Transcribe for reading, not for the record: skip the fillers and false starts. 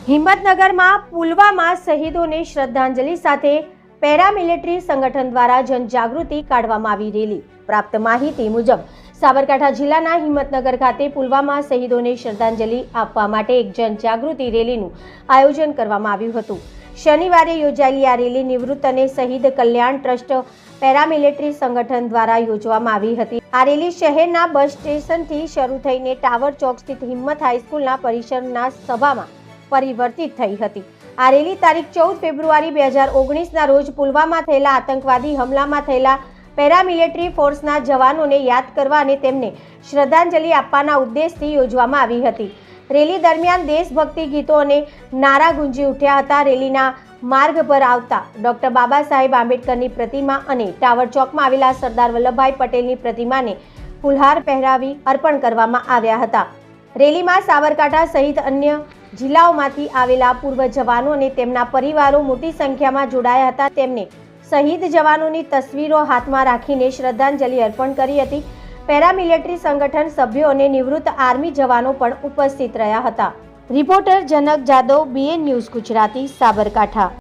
હિંમતનગરમાં પુલવામા શહીદોને શ્રદ્ધાંજલિ સાથે પેરામિલિટરી સંગઠન દ્વારા જનજાગૃતિ કાઢવામાં આવી રેલી। પ્રાપ્ત માહિતી મુજબ સાબરકાંઠા જિલ્લાના હિંમતનગર ખાતે પુલવામા શહીદોને શ્રદ્ધાંજલિ આપવા માટે એક જનજાગૃતિ રેલીનું આયોજન કરવામાં આવ્યું હતું। શનિવારે યોજાયેલી આ રેલી નિવૃત્ત અને શહીદ કલ્યાણ ટ્રસ્ટ પેરામિલિટરી સંગઠન દ્વારા યોજવામાં આવી હતી। આ રેલી શહેરના બસ સ્ટેશનથી શરૂ થઈને ટાવર ચોક સ્થિત હિંમત હાઈસ્કૂલના પરિસરના સભામાં પરિવર્તિત થઈ હતી। આ રેલી તારીખ 14 ફેબ્રુઆરી 2019ના રોજ પુલવામા થયેલા આતંકવાદી હુમલામાં થયેલા પેરામિલિટરી ફોર્સના જવાનોને યાદ કરવા અને તેમને શ્રદ્ધાંજલિ આપવાના ઉદ્દેશથી યોજવામાં આવી હતી। રેલી દરમિયાન દેશભક્તિ ગીતો અને નારા ગુંજી ઉઠ્યા હતા। રેલીના માર્ગ પર આવતા ડોક્ટર બાબા સાહેબ આંબેડકરની પ્રતિમા અને ટાવર ચોકમાં આવેલા સરદાર વલ્લભભાઈ પટેલની પ્રતિમાને ફૂલહાર પહેરાવી અર્પણ કરવામાં આવ્યા હતા। રેલીમાં સાબરકાંઠા સહિત અન્ય જિલ્લાઓમાંથી આવેલા પૂર્વ જવાનો અને તેમના પરિવારો મોટી સંખ્યામાં જોડાયા હતા। તેમને શહીદ જવાનોની તસવીરો હાથમાં રાખીને શ્રદ્ધાંજલિ અર્પણ કરી હતી। પેરામિલિટરી સંગઠન સભ્યો અને નિવૃત્ત આર્મી જવાનો પણ ઉપસ્થિત રહ્યા હતા। રિપોર્ટર જનક જાદવ, BN ન્યૂઝ ગુજરાતી, સાબરકાંઠા।